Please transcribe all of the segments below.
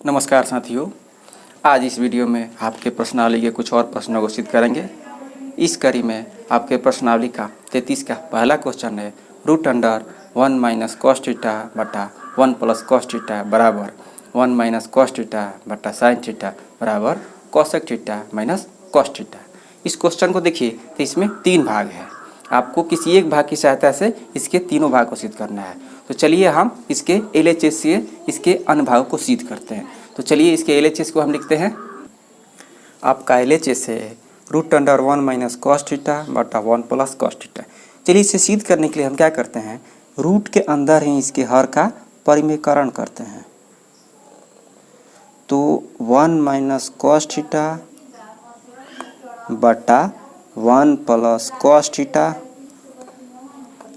नमस्कार साथियों, आज इस वीडियो में आपके प्रश्नावली के कुछ और प्रश्नों को सिद्ध करेंगे। इस कड़ी में आपके प्रश्नावली का 33 का पहला क्वेश्चन है root under 1 minus cos theta बटा 1 प्लस कॉस थीटा बराबर 1 माइनस कॉस थीटा बटा साइन थीटा बराबर cosec theta minus cos theta. इस क्वेश्चन को देखिए तो इसमें 3 भाग है। आपको किसी एक भाग की सहायता से इसके तीनों भाग को सिद्ध करना है। तो चलिए हम इसके LHS से इसके अन्य भागों को सिद्ध करते हैं। तो चलिए इसके LHS को हम लिखते हैं। आपका LHS है root under 1 minus cos theta बटा 1 प्लस कॉस थीटा। चलिए इसे सिद्ध करने के लिए हम क्या करते हैं, रूट के अंदर ही इसके हर का परिमेयकरण करते हैं। तो 1 माइनस कॉस थीटा बटा 1 प्लस कॉस थीटा,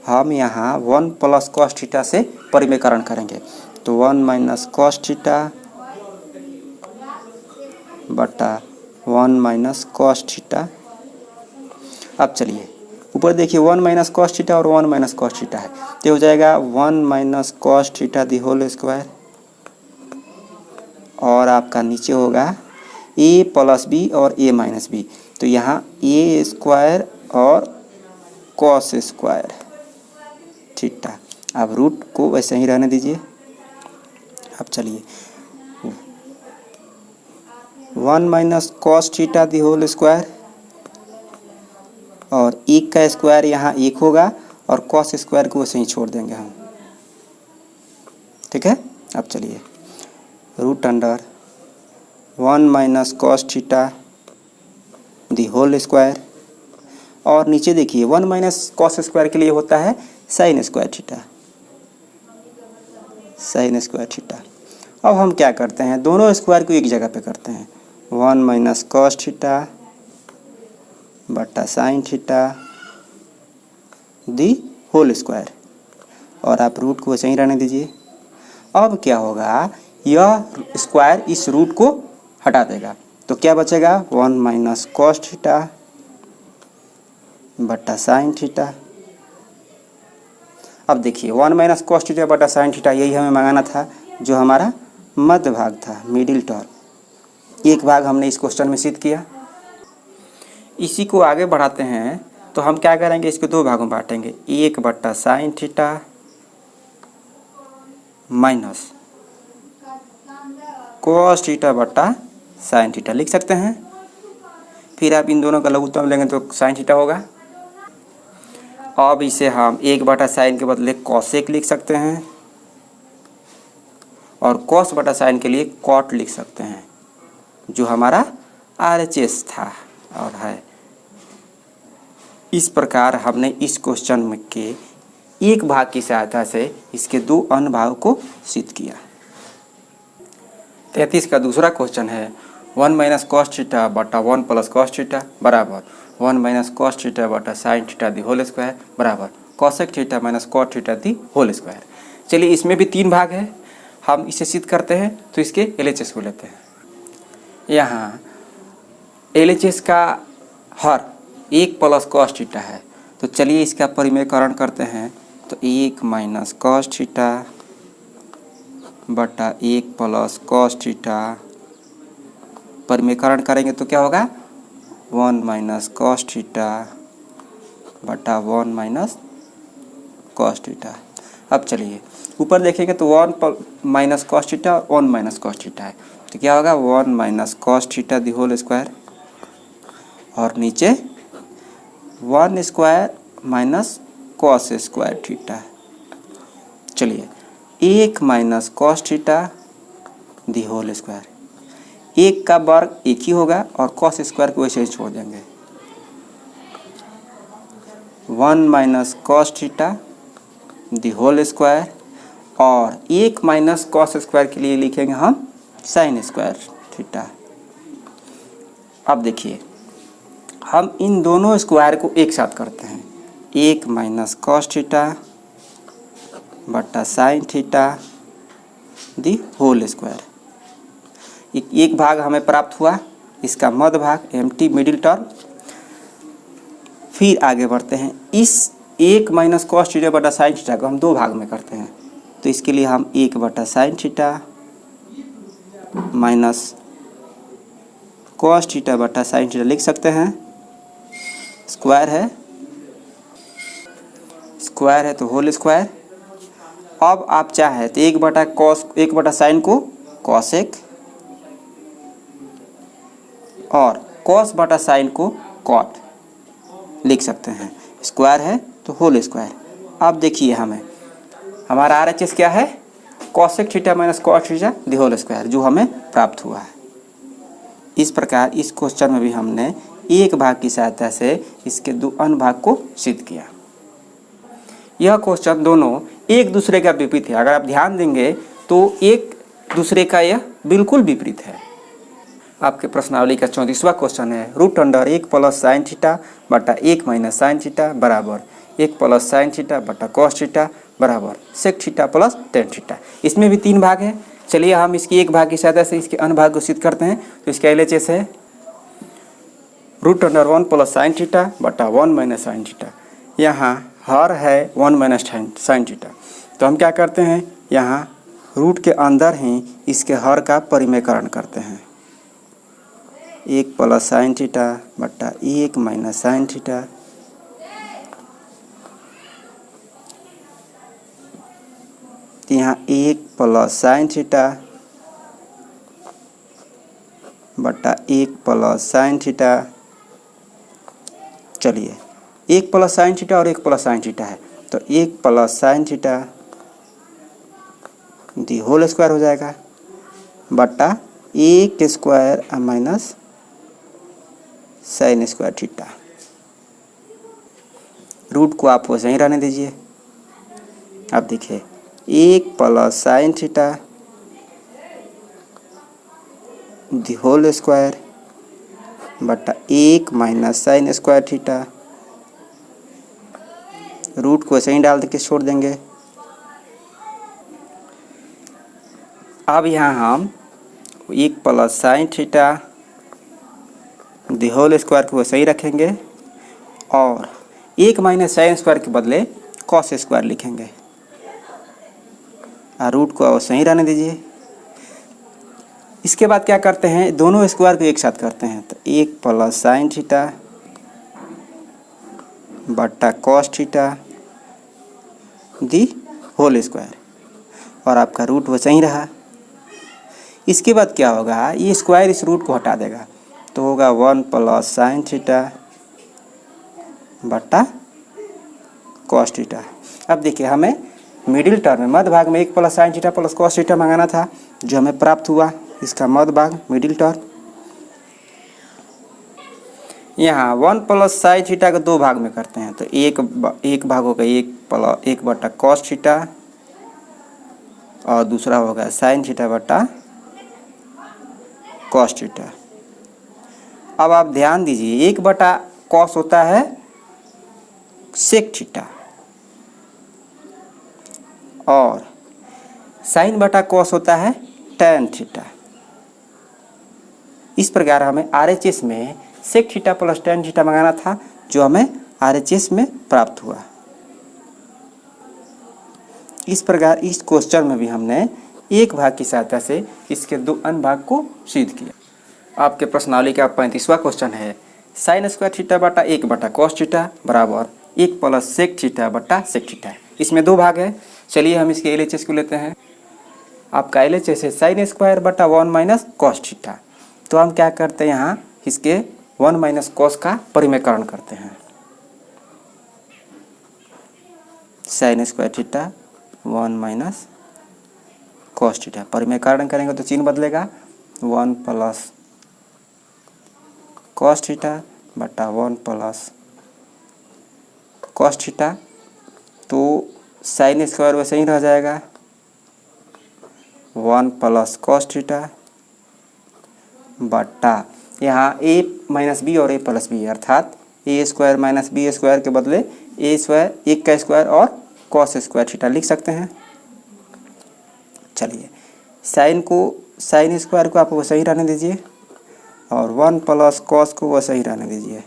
हम यहाँ 1 प्लस कॉस थीटा से परिमेयकरण करेंगे। तो 1 माइनस कॉस थीटा बटा 1 माइनस कॉस थीटा। अब चलिए ऊपर देखिए 1 माइनस कॉस थीटा और 1 माइनस कॉस थीटा है, तो हो जाएगा 1 minus cos theta the whole square, और आपका नीचे होगा a प्लस बी और a माइनस बी। तो यहाँ a स्क्वायर और कॉस स्क्वायर थीटा। अब रूट को वैसे ही रहने दीजिए। अब चलिए 1 minus cos theta the whole square, और 1 का स्क्वायर यहाँ 1 होगा और कॉस स्क्वायर को वैसे ही छोड़ देंगे हम। ठीक है। अब चलिए root under 1 minus cos theta the whole square, और नीचे देखिए 1 माइनस कॉस स्क्वायर के लिए होता है sign square theta, sign square theta. अब हम क्या करते हैं, दोनों स्क्वायर को एक जगह पे करते हैं। 1 माइनस कॉस थीटा बटा sine theta the whole square, और आप रूट को वैसे ही रहने दीजिए। अब क्या होगा, यह स्क्वायर इस रूट को हटा देगा, तो क्या बचेगा 1 माइनस कॉस थीटा बटा साइन थीटा। अब देखिए 1 माइनस कॉस थीटा बटा साइन थीटा, यही हमें मंगाना था, जो हमारा मध्य भाग था, मिडिल टर्म। एक भाग हमने इस क्वेश्चन में सिद्ध किया। इसी को आगे बढ़ाते हैं तो हम क्या करेंगे, इसको 2 भागों में बांटेंगे। 1 बटा sine theta minus cos theta बटा साइन थीटा लिख सकते हैं। फिर आप इन दोनों का लघुत्तम लेंगे तो साइन थीटा होगा। अब इसे हम 1 बटा साइन के बदले कॉसेक लिख सकते हैं, और कॉस बटा साइन के लिए कॉट लिख सकते हैं, जो हमारा RHS था और है। इस प्रकार हमने इस क्वेश्चन में के एक भाग की सहायता से इसके 2 अन्य भागों को सिद्ध किया। 33 का दूसरा क्वेश्चन है 1 माइनस कॉस थीटा बटा 1 प्लस कॉस थीटा बराबर 1 माइनस कॉस थीटा बटा sine theta the whole square बराबर cosec theta minus cot theta the whole square. चलिए इसमें भी 3 भाग है, हम इसे सिद्ध करते हैं। तो इसके LHS को लेते हैं। यहाँ LHS का हर 1 प्लस कॉस थीटा है, तो चलिए इसका परिमेयकरण करते हैं। तो 1 माइनस कॉस थीटा बटा 1 प्लस कॉस थीटा, परिमेयकरण करेंगे तो क्या होगा 1 माइनस कॉस थीटा बटा 1 माइनस कॉस थीटा। अब चलिए ऊपर देखेंगे तो 1 माइनस कॉस थीटा और 1 माइनस कॉस थीटा है, तो क्या होगा 1 minus cos theta the whole square, और नीचे 1 square minus cos square theta. चलिए 1 minus cos theta the whole square, 1 का वर्ग 1 ही होगा और कॉस स्क्वायर को वैसे ही छोड़ देंगे। 1 minus cos theta the whole square, और 1 माइनस कॉस स्क्वायर के लिए लिखेंगे हम साइन स्क्वायर थीटा। अब देखिए हम इन दोनों स्क्वायर को एक साथ करते हैं। 1 माइनस कॉस थीटा बटा sine theta the whole square. एक भाग हमें प्राप्त हुआ, इसका मध्य भाग एम्प्टी मिडिल टर्म। फिर आगे बढ़ते हैं, इस 1 माइनस कॉस थीटा बटा साइन थीटा को हम 2 भाग में करते हैं। तो इसके लिए हम 1 बटा sine theta minus cos theta बटा साइन थीटा लिख सकते हैं। स्क्वायर है तो होल स्क्वायर। अब आप चाहे तो 1/1 साइन को कॉसेक और कॉस बटा साइन को कॉट लिख सकते हैं। स्क्वायर है तो होल स्क्वायर। अब देखिए हमारा RHS क्या है, cosec theta minus cot theta the whole square, जो हमें प्राप्त हुआ है। इस प्रकार इस क्वेश्चन में भी हमने एक भाग की सहायता से इसके दो अन्य भाग को सिद्ध किया। यह क्वेश्चन दोनों एक दूसरे का विपरीत है। अगर आप ध्यान देंगे तो एक दूसरे का यह बिल्कुल विपरीत है। आपके प्रश्नावली का 34वां क्वेश्चन है, √1 प्लस साइन थीटा बटा 1 माइनस साइन थीटा बराबर 1 प्लस साइन थीटा बटा कॉस थीटा बराबर sec theta plus tan theta. इसमें भी 3 भाग है। चलिए हम इसकी एक भाग की सहायता से इसके अन्य भाग को सिद्ध करते हैं। तो इसका LHS है √1 प्लस साइन थीटा बटा 1 माइनस साइन थीटा। यहाँ हर है 1 माइनस साइन थीटा, तो हम क्या करते हैं, यहाँ रूट के अंदर ही इसके हर का परिमेयकरण करते हैं। 1 प्लस साइन थीटा बटा 1 माइनस साइन थीटा यहाँ 1 प्लस साइन थीटा बटा 1 प्लस साइन थीटा। चलिए 1 प्लस साइन थीटा और 1 प्लस साइन थीटा है, तो 1 plus sine theta the whole square हो जाएगा बटा 1 square minus sine square theta. Root को आप वैसे ही रहने दीजिए। अब देखिए 1 plus sine theta the whole square बटा 1 minus sine square theta. Root को ऐसे ही डाल के छोड़ देंगे। अब यहाँ हम 1 plus sine theta the whole square को वैसे ही रखेंगे और 1 माइनस साइन स्क्वायर के बदले कॉस स्क्वायर लिखेंगे। रूट को वैसे ही रहने दीजिए। इसके बाद क्या करते हैं, दोनों स्क्वायर को एक साथ करते हैं। तो 1 प्लस साइन थीटा बटा cos theta the whole square और आपका रूट वैसे ही रहा। इसके बाद क्या होगा, ये स्क्वायर इस रूट को हटा देगा, तो होगा 1 प्लस साइन थीटा बटा कॉस थीटा। अब देखिए हमें मिडिल टर्म में मध्य भाग में 1 plus sine theta plus cos theta मंगाना था, जो हमें प्राप्त हुआ। इसका मध्य भाग मिडिल टर्म, यहाँ 1 प्लस साइन थीटा को 2 भाग में करते हैं। तो एक भाग होगा 1 बटा कॉस थीटा और दूसरा होगा साइन थीटा बटा कॉस थीटा। अब आप ध्यान दीजिए 1 बटा कॉस होता है सेक थीटा और साइन बटा कॉस होता है टेन थीटा। इस प्रकार हमें RHS में sec theta plus tan theta मंगाना था, जो हमें RHS में प्राप्त हुआ। इस प्रकार इस क्वेश्चन में भी हमने एक भाग की सहायता से इसके 2 अन्य भाग को सिद्ध किया। आपके प्रश्नावली का 35वां क्वेश्चन है, साइन स्क्वायर थीटा बटा 1 बटा कॉस थीटा बराबर 1 प्लस सेक थीटा बटा सेक थीटा। इसमें 2 भाग है। चलिए हम इसके LHS को लेते हैं। आपका LHS है साइन स्क्वायर बटा 1 माइनस कॉस थीटा। तो हम क्या करते हैं, यहाँ इसके 1 माइनस कॉस का परिमेयकरण करते हैं। Sine square theta 1 minus cos theta, परिमेयकरण करेंगे तो चिन्ह बदलेगा, 1 प्लस कॉस थीटा बटा 1 प्लस कॉस थीटा। तो साइन स्क्वायर वैसे ही रह जाएगा, 1 प्लस कॉस थीटा बटा यहाँ a माइनस बी और a प्लस बी, अर्थात a square minus b square के बदले a स्क्वायर 1 का स्क्वायर और कॉस स्क्वायर थीटा लिख सकते हैं। चलिए साइन स्क्वायर को आप वैसे ही रहने दीजिए और 1 प्लस कॉस को वैसे ही रहने दीजिए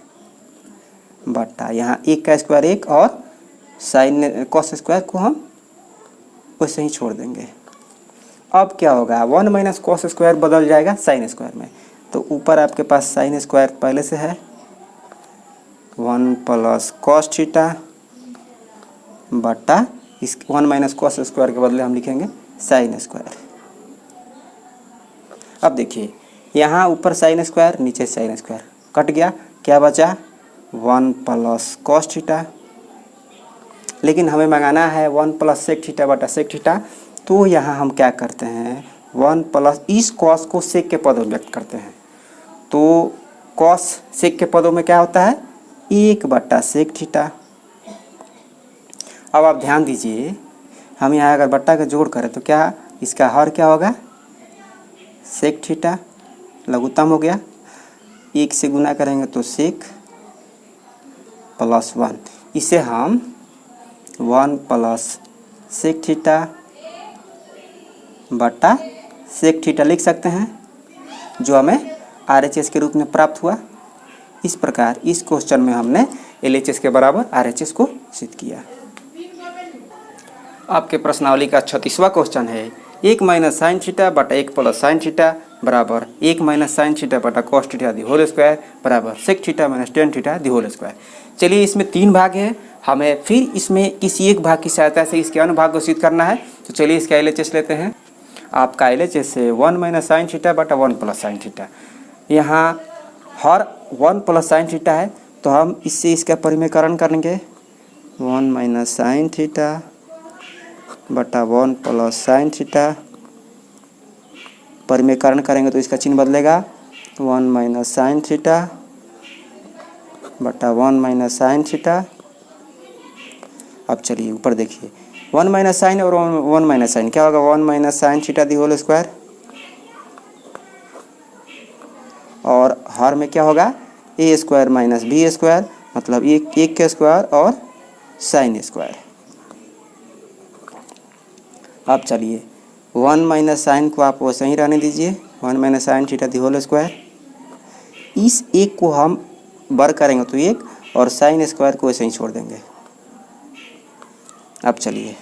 बटा यहाँ 1 का स्क्वायर 1 और साइन कॉस स्क्वायर को हम वैसे ही छोड़ देंगे। अब क्या होगा, 1 माइनस कॉस स्क्वायर बदल जाएगा साइन स्क्वायर में। तो ऊपर आपके पास साइन स्क्वायर पहले से है, 1 प्लस कॉस थीटा बटा इस 1 माइनस कॉस स्क्वायर के बदले हम लिखेंगे साइन स्क्वायर। अब देखिए यहाँ ऊपर साइन स्क्वायर नीचे साइन स्क्वायर कट गया, क्या बचा 1 प्लस कॉस थीटा। लेकिन हमें मंगाना है 1 प्लस सेक थीटा बटा सेक थीटा, तो यहाँ हम क्या करते हैं 1 प्लस इस कॉस को सेक के पदों में व्यक्त करते हैं। तो कॉस सेक के पदों में क्या होता है 1 बटा सेक थीटा। अब आप ध्यान दीजिए, हम यहाँ अगर बट्टा का जोड़ करें तो क्या इसका हर क्या होगा सेक थीटा, लघुत्तम हो गया, 1 से गुना करेंगे तो सेक प्लस 1, इसे हम 1 प्लस सेक थीटा बटा सेक थीटा लिख सकते हैं, जो हमें RHS के रूप में प्राप्त हुआ। इस प्रकार इस क्वेश्चन में हमने LHS के बराबर RHS को सिद्ध किया। आपके प्रश्नावली का 36वां क्वेश्चन है 1 माइनस साइन थीटा बटा 1 प्लस साइन थीटा बराबर 1 माइनस साइन थीटा बटा cos theta the whole square बराबर sec theta minus tan theta the whole square. चलिए इसमें 3 भाग है, हमें फिर इसमें किसी एक भाग की सहायता से इसके अनुभाग को सिद्ध करना है। तो चलिए इसका LHS लेते हैं। आपका LHS है 1 माइनस साइन थीटा बटा 1 प्लस साइन थीटा। यहाँ हर 1 प्लस साइन थीटा है, तो हम इससे इसका परिमेयकरण करेंगे 1 माइनस साइन थीटा बटा 1 प्लस साइन थीटा। परिमेयकरण करेंगे तो इसका चिन्ह बदलेगा 1 माइनस साइन थीटा बटा 1 माइनस साइन थीटा। अब चलिए ऊपर देखिए 1 माइनस साइन और 1 माइनस साइन क्या होगा 1 minus sine theta the whole square, और हर में क्या होगा a square minus b square, मतलब एक के स्क्वायर और साइन स्क्वायर। अब चलिए 1 माइनस साइन को आप वैसे ही रहने दीजिए, 1 minus sine theta the whole square. इस एक को हम बर करेंगे तो 1, और साइन स्क्वायर को वैसे ही छोड़ देंगे। अब चलिए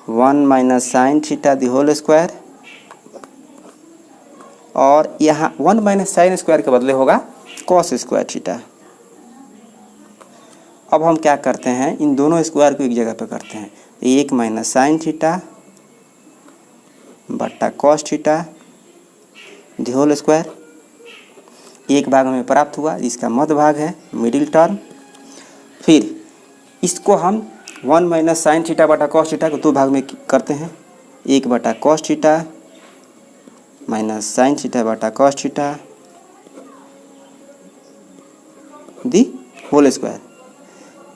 1 minus sine theta the whole square, और यहाँ 1 माइनस साइन स्क्वायर के बदले होगा कॉस स्क्वायर थीटा। अब हम क्या करते हैं, इन दोनों स्क्वायर को एक जगह पे करते हैं। 1 माइनस साइन थीटा बटा cos theta the whole square. एक भाग हमें प्राप्त हुआ, इसका मध्य भाग है मिडिल टर्म। फिर इसको हम 1 माइनस साइन थीटा बटा कॉस थीटा को 2 भाग में करते हैं, 1 बटा cos theta minus sine theta बटा cos theta the whole square.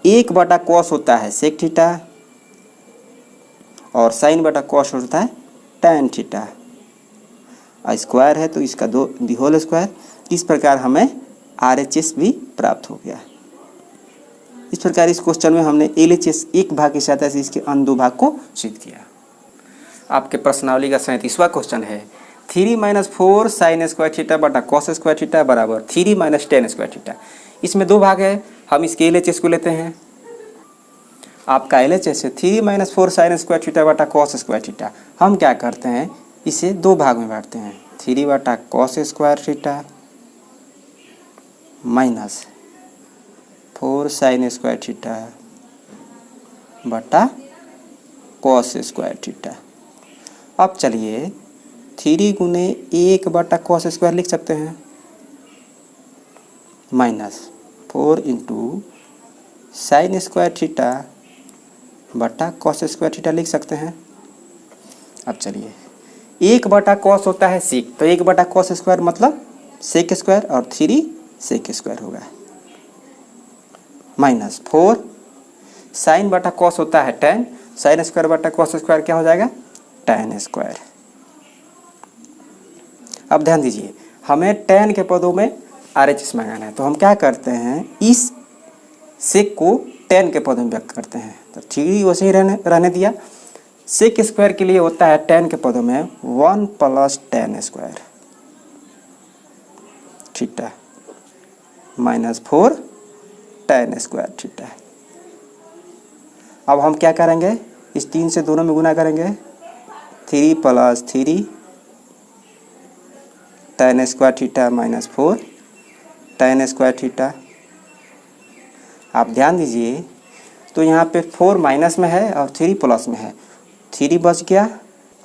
1 बटा कॉस होता है सेक थीटा, और साइन बटा कॉस होता है टैन थीटा। स्क्वायर है तो इसका 2 दी होल स्क्वायर। इस प्रकार हमें RHS भी प्राप्त हो गया। इस प्रकार इस क्वेश्चन में हमने LHS एक भाग की सहायता से इसके अन्य 2 भाग को सिद्ध किया। आपके प्रश्नावली का 37वां क्वेश्चन है 3 माइनस 4 साइन स्क्वायर थीटा बटा कॉस स्क्वायर थीटा बराबर 3 माइनस टेन स्क्वायर थीटा। इसमें 2 भाग है, हम इसके LHS को लेते हैं। आपका LHS है 3 माइनस 4 साइन स्क्वायर थीटा बटा कॉस स्क्वायर थीटा। हम क्या करते हैं, इसे 2 भाग में बांटते हैं, 3 बटा cos square theta minus 4 sign square theta बटा कॉस स्क्वायर थीटा। अब चलिए 3 गुने 1 बटा कॉस स्क्वायर लिख सकते हैं, minus 4 into sine square theta बटा कॉस स्क्वायर थीटा लिख सकते हैं। अब चलिए 1 बटा कॉस होता है सेक, तो 1 बटा कॉस स्क्वायर मतलब सेक स्क्वायर, और 3 सेक स्क्वायर होगा, माइनस 4 साइन बटा कॉस होता है टैन, साइन स्क्वायर बटा कॉस स्क्वायर क्या हो जाएगा टैन स्क्वायर। अब ध्यान दीजिए, हमें टैन के पदों में RHS मंगाना है, तो हम क्या करते हैं, इस सेक को टैन के पदों में व्यक्त करते हैं। तो 3 वैसे ही रहने दिया। सेक स्क्वायर के लिए होता है टैन के पदों में 1 plus tan square theta minus 4 tan square theta. अब हम क्या करेंगे, इस 3 से दोनों में गुना करेंगे, 3 + 3 tan square theta minus 4 tan square theta. आप ध्यान दीजिए, तो यहाँ पे 4 माइनस में है और 3 प्लस में है, 3 बच गया,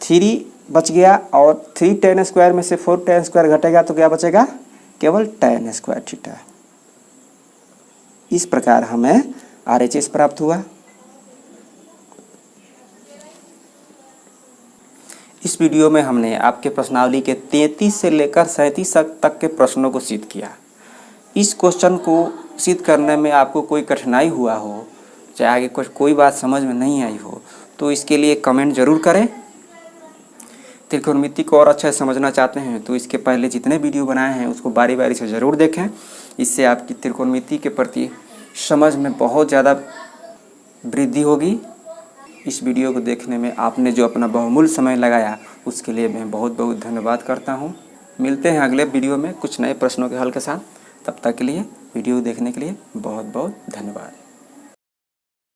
3 बच गया और 3 tan स्क्वायर में से 4 tan स्क्वायर घटेगा तो क्या बचेगा? केवल tan स्क्वायर थीटा। इस प्रकार हमें RHS प्राप्त हुआ। इस वीडियो में हमने आपके प्रश्नावली के 33 से लेकर 37 तक के प्रश्नों को सिद्ध किया। इस क्वेश्चन को सिद्ध करने में आपको कोई कठिनाई हुआ हो, चाहे आगे कोई बात समझ में नहीं आई हो, तो इसके लिए कमेंट ज़रूर करें। त्रिकोणमिति को और अच्छे से समझना चाहते हैं तो इसके पहले जितने वीडियो बनाए हैं उसको बारी बारी से ज़रूर देखें। इससे आपकी त्रिकोणमिति के प्रति समझ में बहुत ज़्यादा वृद्धि होगी। इस वीडियो को देखने में आपने जो अपना बहुमूल्य समय लगाया उसके लिए मैं बहुत बहुत धन्यवाद करता हूँ। मिलते हैं अगले वीडियो में कुछ नए प्रश्नों के हल के साथ। तब तक के लिए वीडियो देखने के लिए बहुत बहुत धन्यवाद।